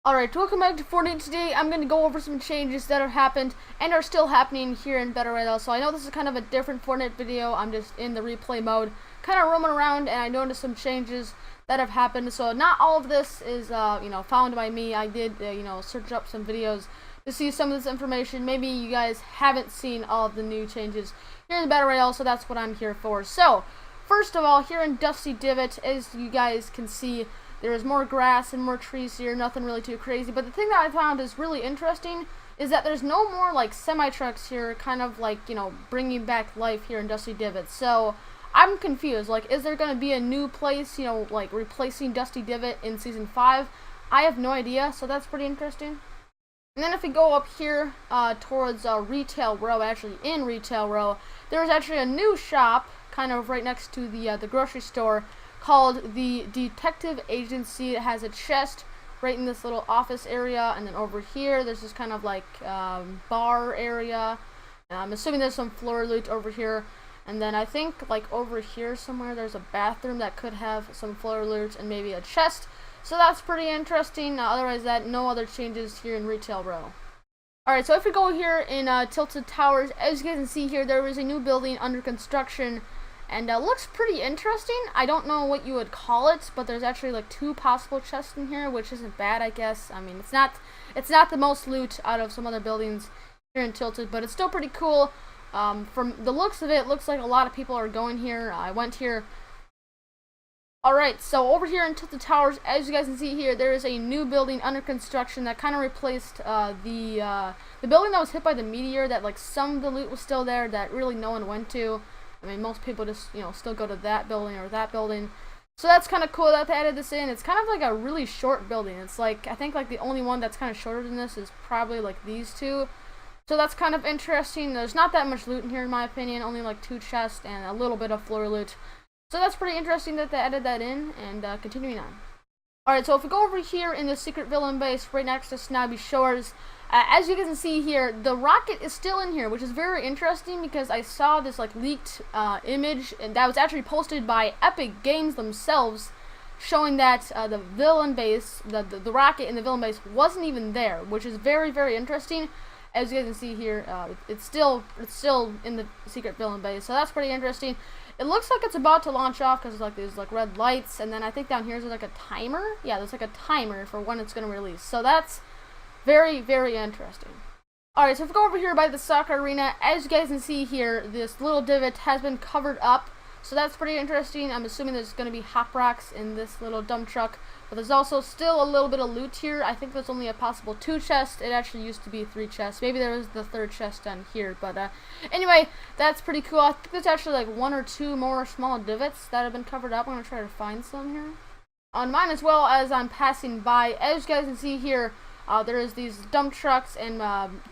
Alright, welcome back to Fortnite. Today I'm going to go over some changes that have happened and are still happening here in Battle Royale. So I know this is kind of a different Fortnite video. I'm just in the replay mode, kind of roaming around, and I noticed some changes that have happened. So not all of this is, found by me. I did, search up some videos to see some of this information. Maybe you guys haven't seen all of the new changes here in the Battle Royale, so that's what I'm here for. So, first of all, here in Dusty Divot, as you guys can see, there is more grass and more trees here, nothing really too crazy. But the thing that I found is really interesting is that there's no more, like, semi-trucks here, kind of, like, bringing back life here in Dusty Divot. So, I'm confused. Like, is there going to be a new place, like, replacing Dusty Divot in Season 5? I have no idea, so that's pretty interesting. And then if we go up here towards Retail Row, actually in Retail Row, there's actually a new shop, kind of right next to the grocery store, called the Detective Agency. It has a chest right in this little office area, and then over here there's this kind of like bar area. I'm assuming there's some floor loot over here, and then I think like over here somewhere there's a bathroom that could have some floor loot and maybe a chest. So that's pretty interesting. Otherwise, no other changes here in Retail Row. Alright, so if we go here in Tilted Towers, as you guys can see here, there is a new building under construction. And looks pretty interesting. I don't know what you would call it, but there's actually like 2 possible chests in here, which isn't bad, I guess. I mean, it's not the most loot out of some other buildings here in Tilted, but it's still pretty cool. From the looks of it, looks like a lot of people are going here. I went here. Alright, so over here in Tilted Towers, as you guys can see here, there is a new building under construction that kind of replaced the building that was hit by the meteor. That like some of the loot was still there that really no one went to. I mean, most people just, still go to that building or that building. So that's kind of cool that they added this in. It's kind of like a really short building. It's like, I think like the only one that's kind of shorter than this is probably like these two. So that's kind of interesting. There's not that much loot in here in my opinion. Only like 2 chests and a little bit of floor loot. So that's pretty interesting that they added that in. And continuing on. Alright, so if we go over here in the secret villain base right next to Snobby Shores, as you can see here, the rocket is still in here, which is very interesting because I saw this like leaked image and that was actually posted by Epic Games themselves, showing that the villain base, the rocket in the villain base wasn't even there, which is very, very interesting. As you guys can see here, it's still in the secret villain base, so that's pretty interesting. It looks like it's about to launch off because like there's like red lights, and then I think down here is like a timer. Yeah, there's like a timer for when it's gonna release. So that's very, very interesting. Alright, so if we go over here by the soccer arena, as you guys can see here, this little divot has been covered up. So that's pretty interesting. I'm assuming there's going to be hop rocks in this little dump truck. But there's also still a little bit of loot here. I think there's only a possible 2 chests. It actually used to be 3 chests. Maybe there was the 3rd chest down here. But anyway, that's pretty cool. I think there's actually like 1 or 2 more small divots that have been covered up. I'm going to try to find some here. On mine as well, as I'm passing by, as you guys can see here, there is these dump trucks and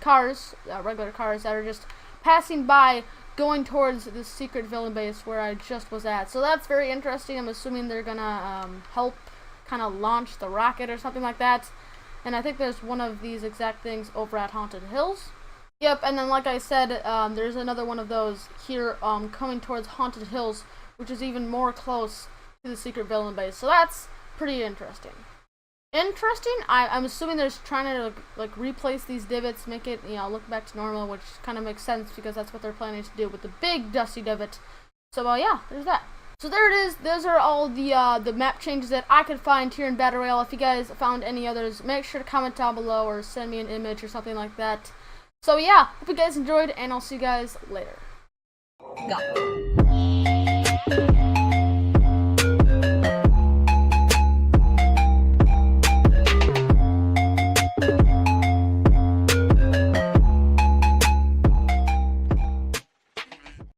cars, regular cars, that are just passing by, going towards the secret villain base where I just was at. So that's very interesting. I'm assuming they're gonna help kind of launch the rocket or something like that. And I think there's one of these exact things over at Haunted Hills. Yep, and then like I said, there's another one of those here coming towards Haunted Hills, which is even more close to the secret villain base. So that's pretty interesting. I'm assuming they're trying to like replace these divots, make it look back to normal, which kind of makes sense because that's what they're planning to do with the big dusty divot. So yeah, there's that. So there it is. Those are all the map changes that I could find here in Battle Royale. If you guys found any others, make sure to comment down below or send me an image or something like that. So yeah, hope you guys enjoyed, and I'll see you guys later. Go.